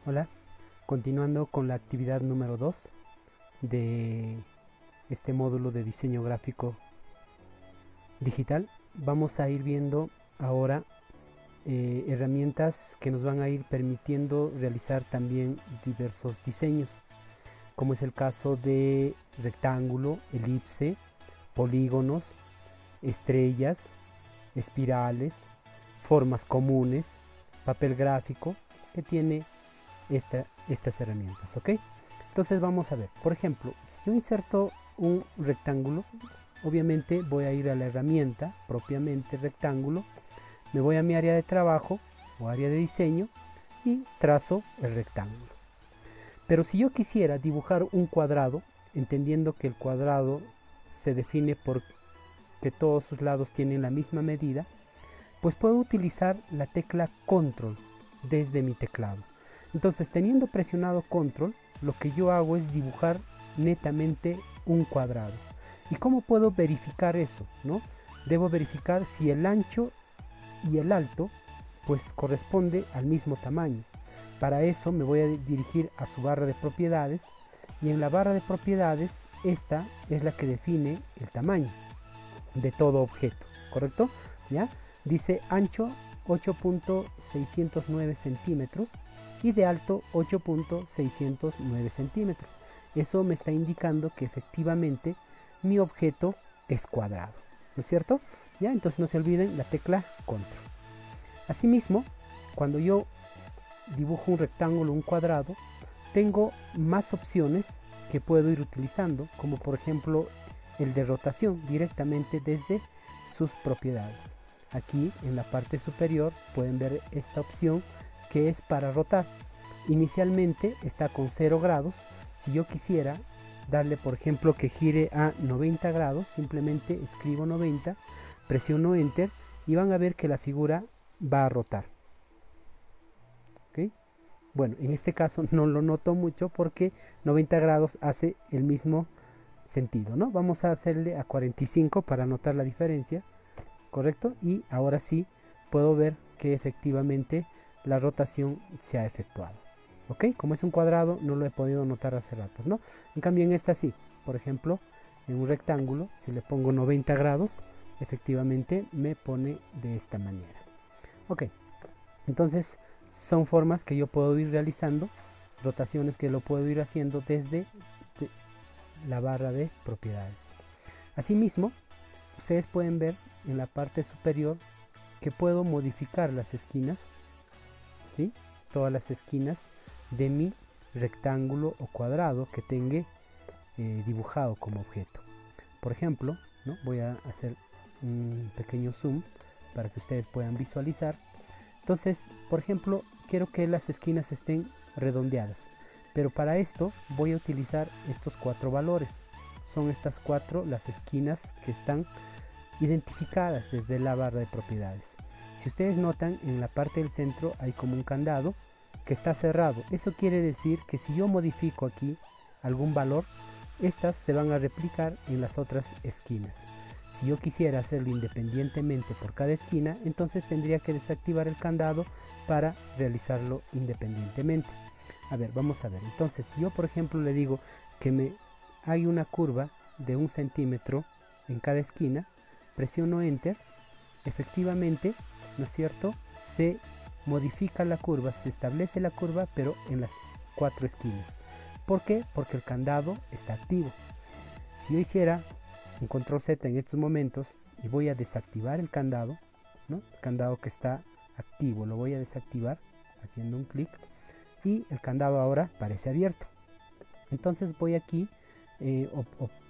Hola, continuando con la actividad número 2 de este módulo de diseño gráfico digital, vamos a ir viendo ahora herramientas que nos van a ir permitiendo realizar también diversos diseños, como es el caso de rectángulo, elipse, polígonos, estrellas, espirales, formas comunes, papel gráfico, que tiene estas herramientas, ¿ok? Entonces vamos a ver, por ejemplo, si yo inserto un rectángulo, obviamente voy a ir a la herramienta propiamente rectángulo, me voy a mi área de trabajo o área de diseño y trazo el rectángulo. Pero si yo quisiera dibujar un cuadrado, entendiendo que el cuadrado se define por que todos sus lados tienen la misma medida, pues puedo utilizar la tecla control desde mi teclado. Entonces, teniendo presionado control, lo que yo hago es dibujar netamente un cuadrado. ¿Y cómo puedo verificar eso? ¿No? Debo verificar si el ancho y el alto pues corresponde al mismo tamaño. Para eso me voy a dirigir a su barra de propiedades, y en la barra de propiedades esta es la que define el tamaño de todo objeto, ¿correcto? ¿Ya? Dice ancho 8.609 centímetros y de alto 8.609 centímetros. Eso me está indicando que efectivamente mi objeto es cuadrado, ¿no es cierto? ¿Ya? Entonces no se olviden la tecla control. Asimismo, cuando yo dibujo un rectángulo, un cuadrado, tengo más opciones que puedo ir utilizando, como por ejemplo el de rotación directamente desde sus propiedades. Aquí en la parte superior pueden ver esta opción que es para rotar. Inicialmente está con 0 grados. Si yo quisiera darle, por ejemplo, que gire a 90 grados, simplemente escribo 90, presiono enter y van a ver que la figura va a rotar. ¿Okay? Bueno, en este caso no lo noto mucho porque 90 grados hace el mismo sentido, ¿no? Vamos a hacerle a 45 para notar la diferencia, ¿correcto? Y ahora sí puedo ver que efectivamente la rotación se ha efectuado, ¿ok? Como es un cuadrado no lo he podido notar hace ratos, ¿no? En cambio en esta sí, por ejemplo, en un rectángulo, si le pongo 90 grados, efectivamente me pone de esta manera, ¿ok? Entonces son formas que yo puedo ir realizando, rotaciones que lo puedo ir haciendo desde la barra de propiedades. Asimismo, ustedes pueden ver en la parte superior que puedo modificar las esquinas, ¿sí? Todas las esquinas de mi rectángulo o cuadrado que tenga dibujado como objeto. Por ejemplo, ¿no? Voy a hacer un pequeño zoom para que ustedes puedan visualizar. Entonces, por ejemplo, quiero que las esquinas estén redondeadas, pero para esto voy a utilizar estos 4 valores. Son estas 4 las esquinas que están identificadas desde la barra de propiedades. Si ustedes notan, en la parte del centro hay como un candado que está cerrado. Eso quiere decir que si yo modifico aquí algún valor, estas se van a replicar en las otras esquinas. Si yo quisiera hacerlo independientemente por cada esquina, entonces tendría que desactivar el candado para realizarlo independientemente. A ver, vamos a ver. Entonces, si yo por ejemplo le digo que hay una curva de 1 centímetro en cada esquina, presiono enter, efectivamente, ¿no es cierto?, se modifica la curva, se establece la curva, pero en las 4 esquinas. ¿Por qué? Porque el candado está activo. Si yo hiciera un control Z en estos momentos y voy a desactivar el candado, ¿no? El candado que está activo lo voy a desactivar haciendo un clic y el candado ahora parece abierto. Entonces voy aquí o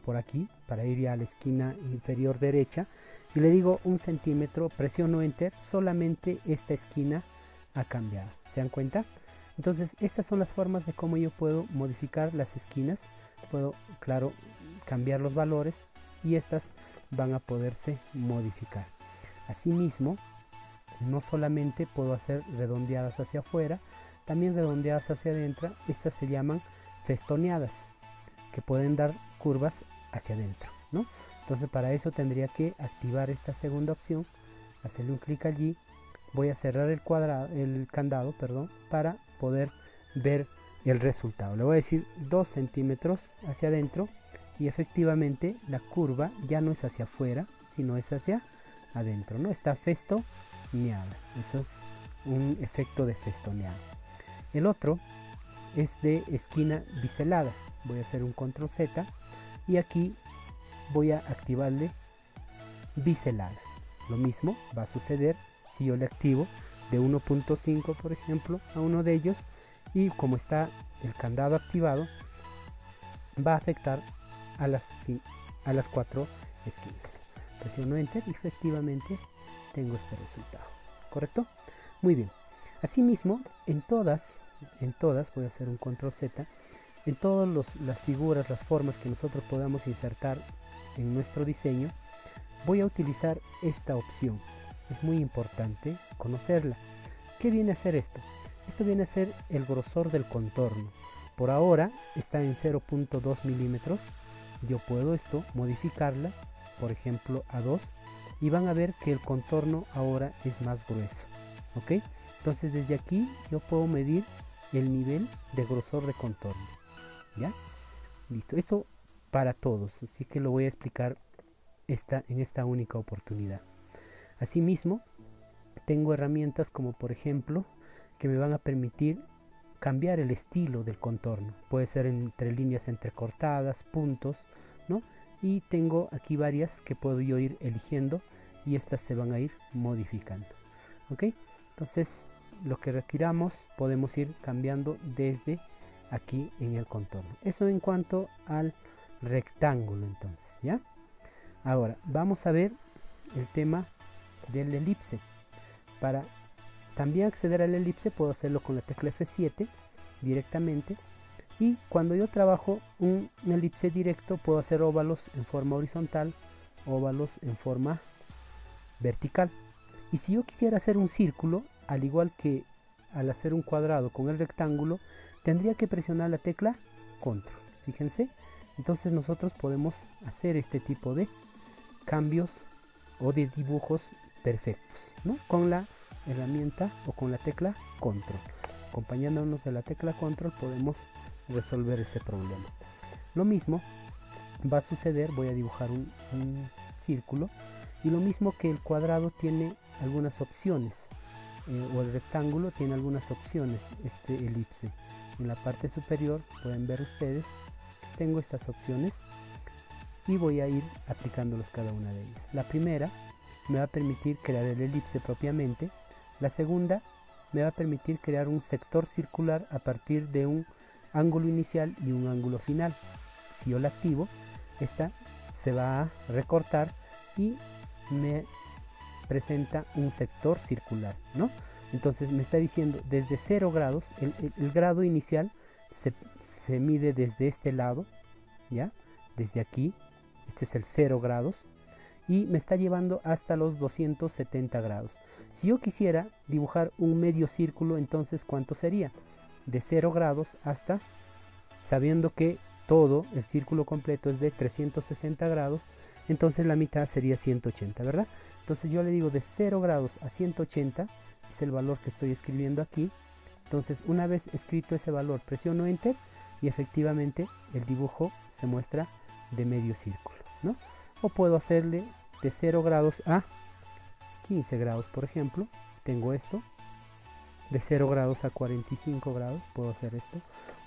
por aquí para ir a la esquina inferior derecha y le digo 1 centímetro, presiono enter, solamente esta esquina ha cambiado. ¿Se dan cuenta? Entonces estas son las formas de cómo yo puedo modificar las esquinas. Puedo, claro, cambiar los valores y estas van a poderse modificar. Asimismo, no solamente puedo hacer redondeadas hacia afuera, también redondeadas hacia adentro. Estas se llaman festoneadas, que pueden dar curvas hacia adentro, ¿no? Entonces para eso tendría que activar esta segunda opción, hacerle un clic allí, voy a cerrar el candado, para poder ver el resultado. Le voy a decir 2 centímetros hacia adentro y efectivamente la curva ya no es hacia afuera, sino es hacia adentro, ¿no? Está festoneada. Eso es un efecto de festoneado. El otro es de esquina biselada. Voy a hacer un control Z y aquí voy a activarle biselada. Lo mismo va a suceder si yo le activo de 1.5 por ejemplo a uno de ellos, y como está el candado activado va a afectar a las 4 esquinas. Presiono Enter y efectivamente tengo este resultado, ¿correcto? Muy bien. Asimismo, en todas voy a hacer un control Z, en todas las figuras, las formas que nosotros podamos insertar en nuestro diseño, voy a utilizar esta opción. Es muy importante conocerla. ¿Qué viene a ser esto? Esto viene a ser el grosor del contorno. Por ahora está en 0.2 milímetros. Yo puedo modificarla, por ejemplo a 2, y van a ver que el contorno ahora es más grueso. ¿Ok? Entonces desde aquí yo puedo medir el nivel de grosor de contorno. ¿Ya? Listo. Esto para todos, así que lo voy a explicar en esta única oportunidad. Asimismo, tengo herramientas como por ejemplo que me van a permitir cambiar el estilo del contorno. Puede ser entre líneas entrecortadas, puntos, ¿no? Y tengo aquí varias que puedo yo ir eligiendo y estas se van a ir modificando. ¿Ok? Entonces, lo que requiramos podemos ir cambiando desde aquí en el contorno. Eso en cuanto al rectángulo, entonces, ¿ya? Ahora, vamos a ver el tema del elipse. Para también acceder al elipse puedo hacerlo con la tecla F7 directamente, y cuando yo trabajo un elipse directo puedo hacer óvalos en forma horizontal, óvalos en forma vertical. Y si yo quisiera hacer un círculo, al igual que al hacer un cuadrado con el rectángulo, tendría que presionar la tecla Control. Fíjense, entonces nosotros podemos hacer este tipo de cambios o de dibujos perfectos, ¿no? Con la herramienta o con la tecla Control. Acompañándonos de la tecla Control podemos resolver ese problema. Lo mismo va a suceder, voy a dibujar un círculo, y lo mismo que el cuadrado tiene algunas opciones, o el rectángulo tiene algunas opciones, este elipse. En la parte superior pueden ver ustedes, tengo estas opciones y voy a ir aplicándolos cada una de ellas. La primera me va a permitir crear el elipse propiamente. La segunda me va a permitir crear un sector circular a partir de un ángulo inicial y un ángulo final. Si yo la activo, esta se va a recortar y me presenta un sector circular, ¿no? Entonces me está diciendo desde 0 grados, el grado inicial se mide desde este lado, ¿ya? Desde aquí, este es el 0 grados, y me está llevando hasta los 270 grados. Si yo quisiera dibujar un medio círculo, entonces ¿cuánto sería? De 0 grados hasta, sabiendo que todo el círculo completo es de 360 grados, entonces la mitad sería 180, ¿verdad? Entonces yo le digo de 0 grados a 180, es el valor que estoy escribiendo aquí. Entonces una vez escrito ese valor, presiono Enter y efectivamente el dibujo se muestra de medio círculo, ¿no? O puedo hacerle de 0 grados a 15 grados, por ejemplo. Tengo esto. De 0 grados a 45 grados puedo hacer esto.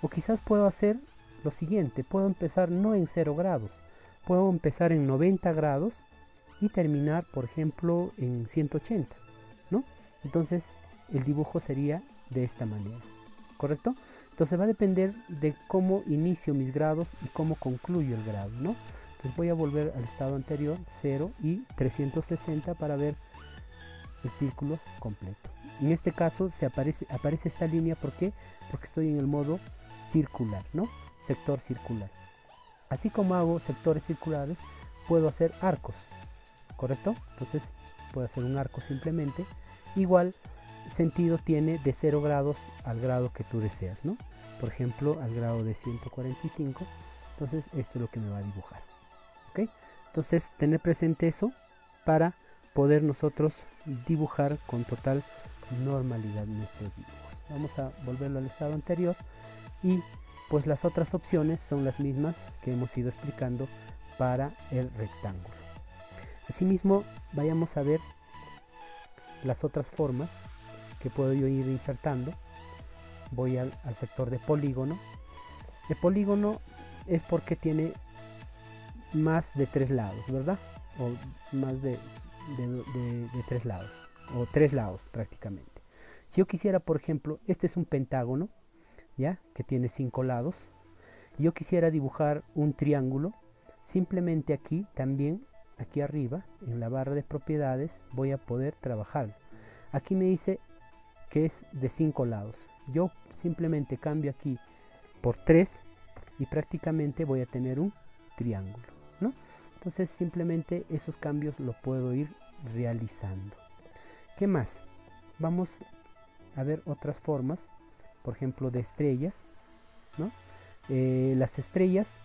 O quizás puedo hacer lo siguiente. Puedo empezar no en 0 grados. Puedo empezar en 90 grados y terminar, por ejemplo, en 180, ¿no? Entonces el dibujo sería de esta manera, ¿correcto? Entonces va a depender de cómo inicio mis grados y cómo concluyo el grado, ¿no? Entonces voy a volver al estado anterior, 0 y 360 para ver el círculo completo. En este caso aparece esta línea, ¿por qué? Porque estoy en el modo circular, ¿no? Sector circular. Así como hago sectores circulares, puedo hacer arcos, ¿correcto? Entonces puedo hacer un arco simplemente. Igual sentido tiene de 0 grados al grado que tú deseas, ¿no? Por ejemplo, al grado de 145. Entonces esto es lo que me va a dibujar, ¿ok? Entonces tener presente eso para poder nosotros dibujar con total normalidad nuestros dibujos. Vamos a volverlo al estado anterior y pues las otras opciones son las mismas que hemos ido explicando para el rectángulo. Asimismo, vayamos a ver las otras formas que puedo yo ir insertando. Voy al sector de polígono. El polígono es porque tiene más de 3 lados, ¿verdad? O más de 3 lados, o 3 lados prácticamente. Si yo quisiera, por ejemplo, este es un pentágono, ¿ya? Que tiene 5 lados. Y yo quisiera dibujar un triángulo, simplemente aquí también, aquí arriba, en la barra de propiedades, voy a poder trabajar. Aquí me dice que es de 5 lados. Yo simplemente cambio aquí por 3 y prácticamente voy a tener un triángulo, ¿no? Entonces simplemente esos cambios los puedo ir realizando. ¿Qué más? Vamos a ver otras formas, por ejemplo de estrellas, ¿no? Las estrellas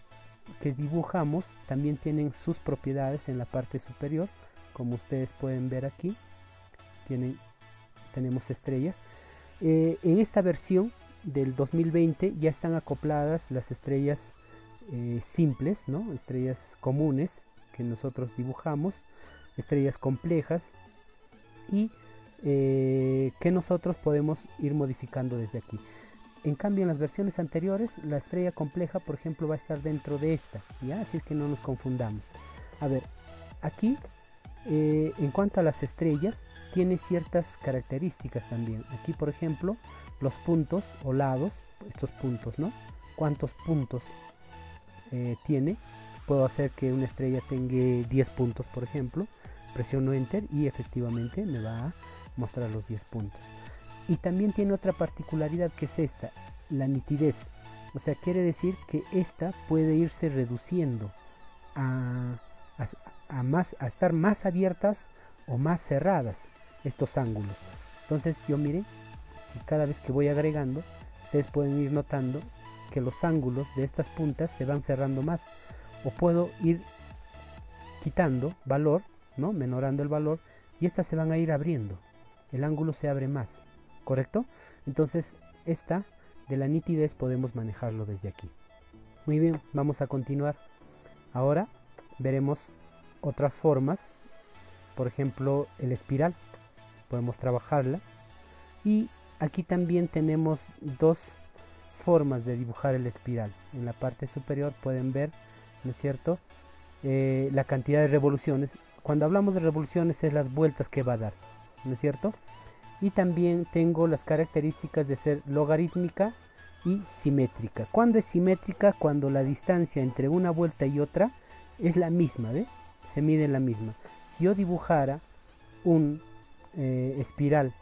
que dibujamos también tienen sus propiedades en la parte superior, como ustedes pueden ver aquí, tenemos estrellas. En esta versión del 2020 ya están acopladas las estrellas simples, ¿no? Estrellas comunes que nosotros dibujamos, estrellas complejas y que nosotros podemos ir modificando desde aquí. En cambio, en las versiones anteriores, la estrella compleja, por ejemplo, va a estar dentro de esta, ¿ya? Así es que no nos confundamos. A ver, aquí, en cuanto a las estrellas, tiene ciertas características también. Aquí, por ejemplo, los puntos o lados, estos puntos, ¿no? ¿Cuántos puntos tiene? Puedo hacer que una estrella tenga 10 puntos, por ejemplo. Presiono Enter y efectivamente me va a mostrar los 10 puntos. Y también tiene otra particularidad que es esta, la nitidez. O sea, quiere decir que esta puede irse reduciendo a estar más abiertas o más cerradas estos ángulos. Entonces yo miren, si cada vez que voy agregando, ustedes pueden ir notando que los ángulos de estas puntas se van cerrando más. O puedo ir quitando valor, ¿no? Menorando el valor, y estas se van a ir abriendo. El ángulo se abre más. ¿Correcto? Entonces esta de la nitidez podemos manejarlo desde aquí. Muy bien, vamos a continuar. Ahora veremos otras formas. Por ejemplo, el espiral. Podemos trabajarla. Y aquí también tenemos dos formas de dibujar el espiral. En la parte superior pueden ver, ¿no es cierto?, la cantidad de revoluciones. Cuando hablamos de revoluciones es las vueltas que va a dar, ¿no es cierto? Y también tengo las características de ser logarítmica y simétrica. ¿Cuándo es simétrica? Cuando la distancia entre una vuelta y otra es la misma, ¿ve? Se mide la misma. Si yo dibujara un espiral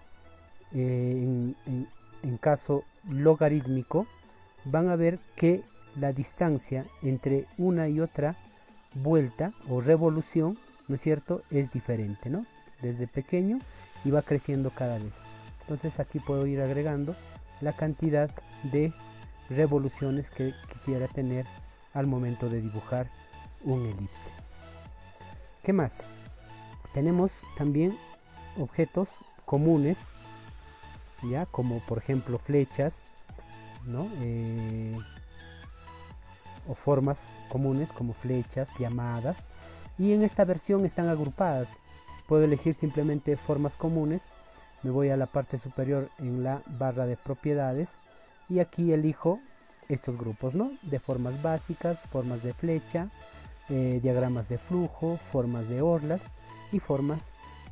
en caso logarítmico, van a ver que la distancia entre una y otra vuelta o revolución, ¿no es cierto?, es diferente, ¿no? Desde pequeño y va creciendo cada vez. Entonces aquí puedo ir agregando la cantidad de revoluciones que quisiera tener al momento de dibujar un elipse. ¿Qué más? Tenemos también objetos comunes, ya, como por ejemplo flechas, ¿no? O formas comunes como flechas, llamadas, y en esta versión están agrupadas. Puedo elegir simplemente formas comunes, me voy a la parte superior en la barra de propiedades y aquí elijo estos grupos, ¿no? De formas básicas, formas de flecha, diagramas de flujo, formas de orlas y formas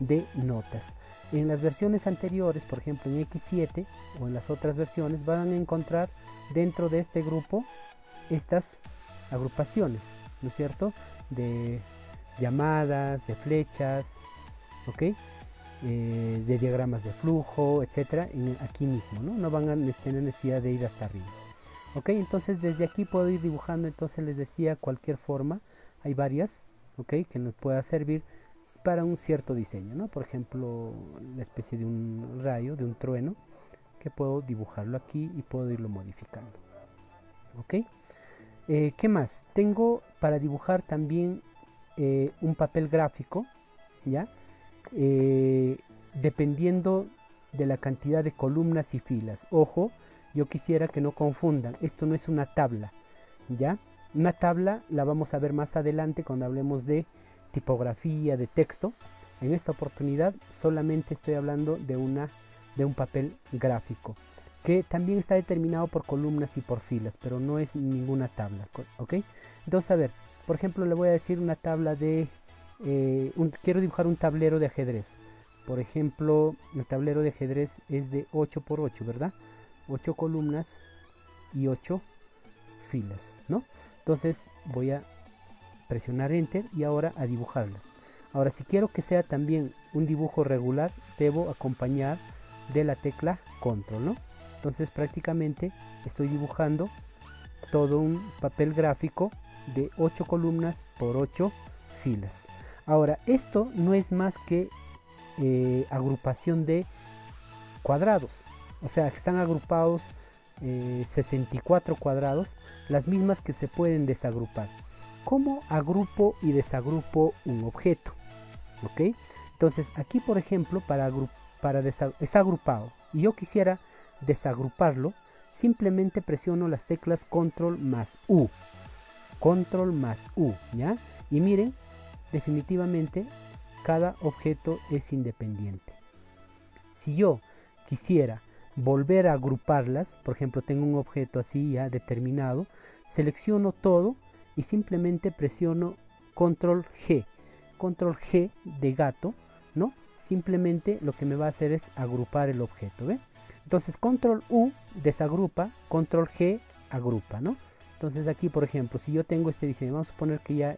de notas. En las versiones anteriores, por ejemplo en X7 o en las otras versiones, van a encontrar dentro de este grupo estas agrupaciones, ¿no es cierto?, de llamadas, de flechas, ¿ok?, de diagramas de flujo, etcétera, aquí mismo, ¿no? Van a tener necesidad de ir hasta arriba. ¿Ok? Entonces desde aquí puedo ir dibujando, entonces les decía, cualquier forma, hay varias, ¿ok?, que nos pueda servir para un cierto diseño, ¿no? Por ejemplo, la especie de un rayo, de un trueno, que puedo dibujarlo aquí y puedo irlo modificando. ¿Ok? ¿Qué más? Tengo para dibujar también un papel gráfico, ¿ya? Dependiendo de la cantidad de columnas y filas. Ojo, yo quisiera que no confundan, esto no es una tabla, ¿ya? Una tabla la vamos a ver más adelante cuando hablemos de tipografía, de texto. En esta oportunidad solamente estoy hablando de un papel gráfico, que también está determinado por columnas y por filas, pero no es ninguna tabla, ¿ok? Entonces, a ver, por ejemplo, le voy a decir una tabla de... quiero dibujar un tablero de ajedrez. Por ejemplo, el tablero de ajedrez es de 8 por 8, ¿verdad? 8 columnas y 8 filas, ¿no? Entonces voy a presionar Enter y ahora a dibujarlas. Ahora, si quiero que sea también un dibujo regular, debo acompañar de la tecla Control, ¿no? Entonces prácticamente estoy dibujando todo un papel gráfico de 8 columnas por 8 filas. Ahora, esto no es más que agrupación de cuadrados, o sea, están agrupados 64 cuadrados, las mismas que se pueden desagrupar. ¿Cómo agrupo y desagrupo un objeto? ¿Ok? Entonces aquí, por ejemplo, está agrupado y yo quisiera desagruparlo, simplemente presiono las teclas Control más U, ¿ya? Y miren, definitivamente cada objeto es independiente. Si yo quisiera volver a agruparlas, por ejemplo, tengo un objeto así ya determinado, selecciono todo y simplemente presiono Control G de gato, ¿no? Simplemente lo que me va a hacer es agrupar el objeto, ¿ve? Entonces Control U desagrupa, Control G agrupa, ¿no? Entonces aquí, por ejemplo, si yo tengo este diseño, vamos a suponer que ya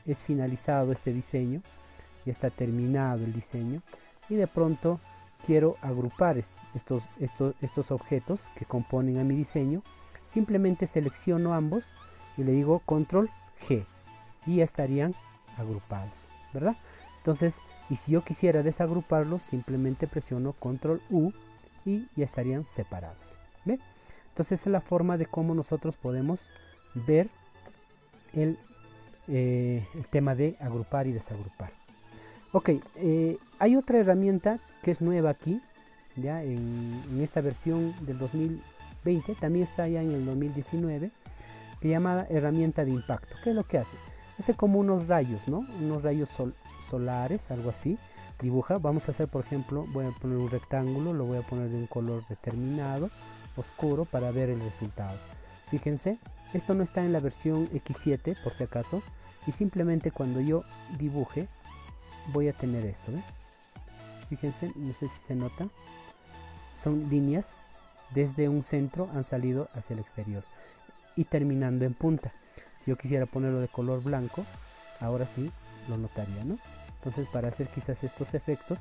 es finalizado este diseño, ya está terminado el diseño, y de pronto quiero agrupar estos objetos que componen a mi diseño, simplemente selecciono ambos y le digo Control G y ya estarían agrupados, ¿verdad? Entonces, y si yo quisiera desagruparlos, simplemente presiono Control U y ya estarían separados, ¿ve? Entonces esa es la forma de cómo nosotros podemos ver el tema de agrupar y desagrupar. Ok, hay otra herramienta que es nueva aquí, ya en esta versión del 2020, también está ya en el 2019, que llamada herramienta de impacto. ¿Qué es lo que hace? Hace como unos rayos, ¿no? Unos rayos solares, algo así. Dibuja, vamos a hacer, por ejemplo, voy a poner un rectángulo, lo voy a poner de un color determinado, oscuro, para ver el resultado. Fíjense, esto no está en la versión X7, por si acaso, y simplemente cuando yo dibuje, voy a tener esto, ¿eh? Fíjense, no sé si se nota, son líneas desde un centro han salido hacia el exterior y terminando en punta. Si yo quisiera ponerlo de color blanco, ahora sí lo notaría, ¿no? Entonces, para hacer quizás estos efectos,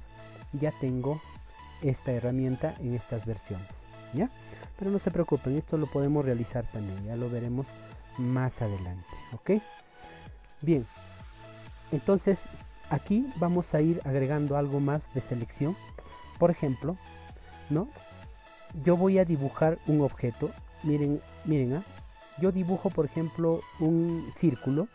ya tengo esta herramienta en estas versiones, ¿ya? Pero no se preocupen, esto lo podemos realizar también, ya lo veremos más adelante, ¿ok? Bien, entonces aquí vamos a ir agregando algo más de selección. Por ejemplo, ¿no? Yo voy a dibujar un objeto, miren, yo dibujo, por ejemplo, un círculo,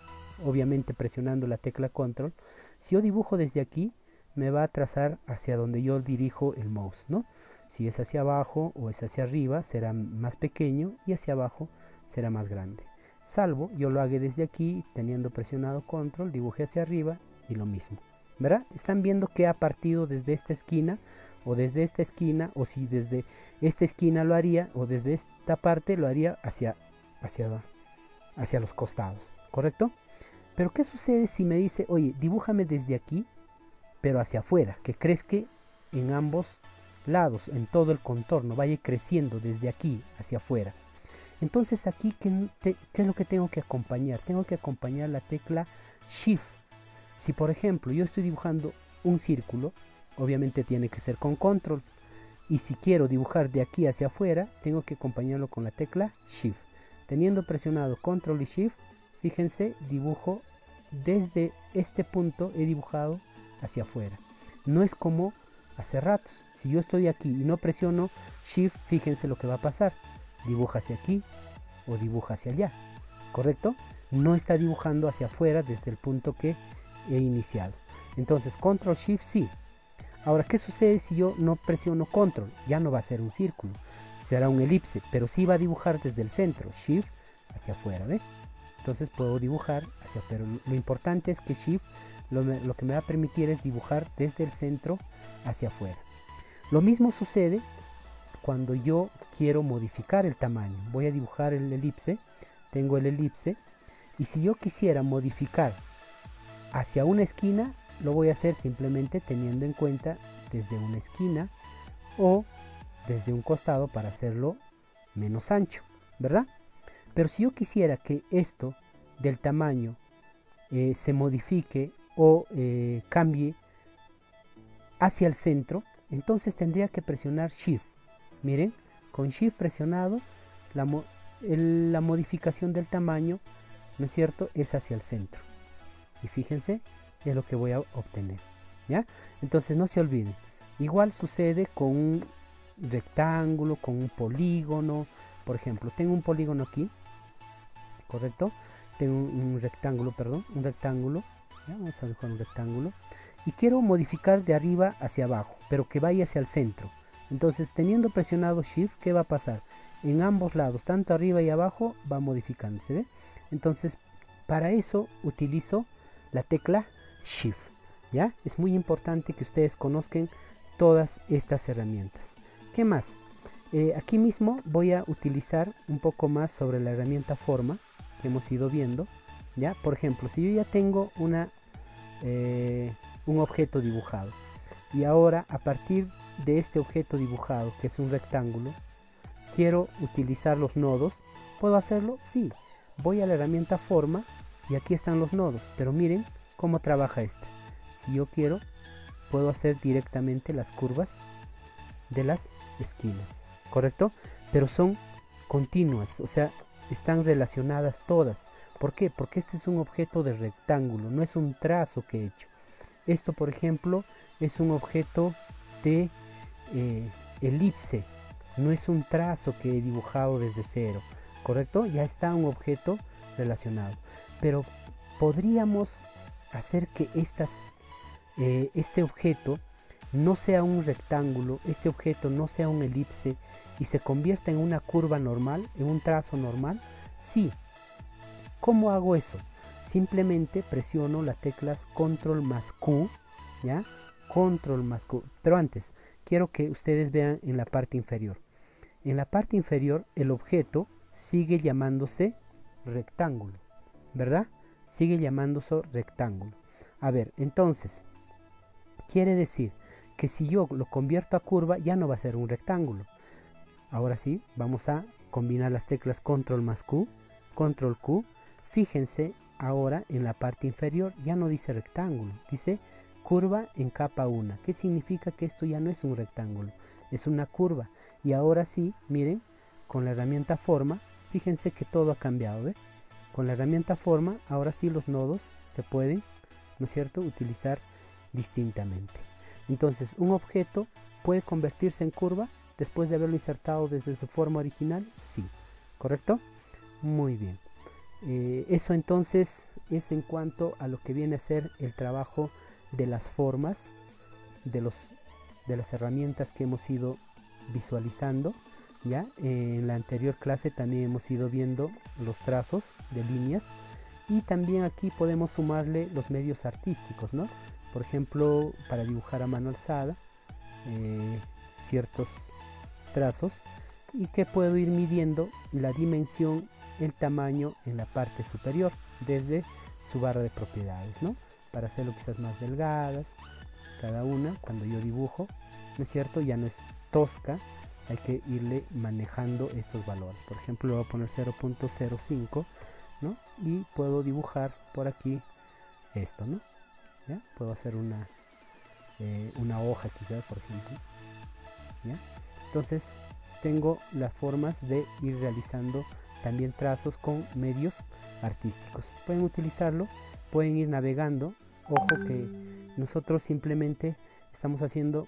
obviamente presionando la tecla Control. Si yo dibujo desde aquí, me va a trazar hacia donde yo dirijo el mouse, ¿no? Si es hacia abajo o es hacia arriba, será más pequeño, y hacia abajo será más grande. Salvo yo lo haga desde aquí, teniendo presionado Control, dibuje hacia arriba y lo mismo, ¿verdad? Están viendo que ha partido desde esta esquina o desde esta esquina, o si desde esta esquina lo haría, o desde esta parte lo haría hacia los costados, ¿correcto? Pero ¿qué sucede si me dice, oye, dibújame desde aquí, pero hacia afuera, que crezca en ambos lados, en todo el contorno, vaya creciendo desde aquí hacia afuera? Entonces aquí, ¿qué es lo que tengo que acompañar? Tengo que acompañar la tecla Shift. Si por ejemplo yo estoy dibujando un círculo, obviamente tiene que ser con Control. Y si quiero dibujar de aquí hacia afuera, tengo que acompañarlo con la tecla Shift. Teniendo presionado Control y Shift, fíjense, dibujo desde este punto, he dibujado hacia afuera. No es como hace ratos. Si yo estoy aquí y no presiono Shift, fíjense lo que va a pasar. Dibuja hacia aquí o dibuja hacia allá, ¿correcto? No está dibujando hacia afuera desde el punto que he iniciado. Entonces Control Shift sí. Ahora, ¿qué sucede si yo no presiono control? Ya no va a ser un círculo, será un elipse, pero sí va a dibujar desde el centro, shift hacia afuera, ¿ve? Entonces puedo dibujar hacia afuera. Lo importante es que shift lo que me va a permitir es dibujar desde el centro hacia afuera. Lo mismo sucede cuando yo quiero modificar el tamaño. Voy a dibujar el elipse, tengo el elipse, y si yo quisiera modificar hacia una esquina, lo voy a hacer simplemente teniendo en cuenta desde una esquina o desde un costado para hacerlo menos ancho, ¿verdad? Pero si yo quisiera que esto del tamaño se modifique o cambie hacia el centro, entonces tendría que presionar Shift. Miren, con Shift presionado, la modificación del tamaño, ¿no es cierto?, es hacia el centro. Y fíjense, es lo que voy a obtener, ¿ya? Entonces no se olviden. Igual sucede con un rectángulo, con un polígono. Por ejemplo, tengo un polígono aquí, ¿correcto? Tengo un rectángulo, perdón, un rectángulo. ¿Ya? Vamos a dibujar un rectángulo. Y quiero modificar de arriba hacia abajo, pero que vaya hacia el centro. Entonces, teniendo presionado Shift, ¿qué va a pasar? En ambos lados, tanto arriba y abajo, va modificándose, ¿ve? Entonces, para eso utilizo la tecla Shift, ¿ya? Es muy importante que ustedes conozcan todas estas herramientas. ¿Qué más? Aquí mismo voy a utilizar un poco más sobre la herramienta forma que hemos ido viendo, ¿ya? Por ejemplo, si yo ya tengo un objeto dibujado y ahora a partir de este objeto dibujado, que es un rectángulo, quiero utilizar los nodos, ¿puedo hacerlo? Sí. Voy a la herramienta forma y aquí están los nodos, pero miren cómo trabaja esta. Si yo quiero, puedo hacer directamente las curvas de las esquinas, ¿correcto? Pero son continuas, o sea, están relacionadas todas. ¿Por qué? Porque este es un objeto de rectángulo, no es un trazo que he hecho. Esto, por ejemplo, es un objeto de elipse, no es un trazo que he dibujado desde cero, ¿correcto? Ya está un objeto relacionado. Pero podríamos hacer que este objeto no sea un rectángulo, este objeto no sea un elipse y se convierta en una curva normal, en un trazo normal. Sí. ¿Cómo hago eso? Simplemente presiono las teclas Control más Q, ¿ya? Control más Q. Pero antes, quiero que ustedes vean en la parte inferior. En la parte inferior, el objeto sigue llamándose rectángulo, ¿verdad? Sigue llamándose rectángulo. A ver, entonces, quiere decir que si yo lo convierto a curva, ya no va a ser un rectángulo. Ahora sí, vamos a combinar las teclas Control más Q, Control Q. Fíjense ahora en la parte inferior, ya no dice rectángulo, dice curva en capa 1. ¿Qué significa? Que esto ya no es un rectángulo, es una curva. Y ahora sí, miren, con la herramienta forma, fíjense que todo ha cambiado, ¿ve? Con la herramienta forma, ahora sí los nodos se pueden, ¿no es cierto?, utilizar distintamente. Entonces, un objeto puede convertirse en curva después de haberlo insertado desde su forma original, sí, ¿correcto? Muy bien. Eso entonces es en cuanto a lo que viene a ser el trabajo de las formas, de las herramientas que hemos ido visualizando. Ya en la anterior clase también hemos ido viendo los trazos de líneas y también aquí podemos sumarle los medios artísticos, ¿no? Por ejemplo, para dibujar a mano alzada ciertos trazos y que puedo ir midiendo la dimensión, el tamaño en la parte superior desde su barra de propiedades, ¿no? Para hacerlo quizás más delgadas cada una. Cuando yo dibujo, ¿no es cierto?, ya no es tosca, hay que irle manejando estos valores. Por ejemplo, le voy a poner 0.05, ¿no? Y puedo dibujar por aquí esto, ¿no? ¿Ya? Puedo hacer una hoja quizás, por ejemplo, ¿ya? Entonces tengo las formas de ir realizando también trazos con medios artísticos. Pueden utilizarlo, pueden ir navegando. Ojo que nosotros simplemente estamos haciendo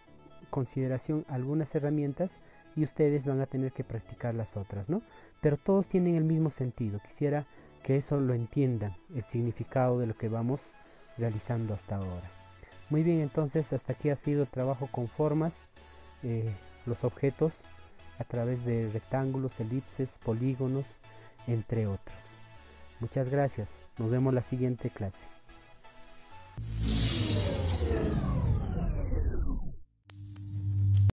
consideración a algunas herramientas y ustedes van a tener que practicar las otras, ¿no? Pero todos tienen el mismo sentido. Quisiera que eso lo entiendan, el significado de lo que vamos realizando hasta ahora. Muy bien, entonces hasta aquí ha sido el trabajo con formas, los objetos a través de rectángulos, elipses, polígonos, entre otros. Muchas gracias. Nos vemos la siguiente clase.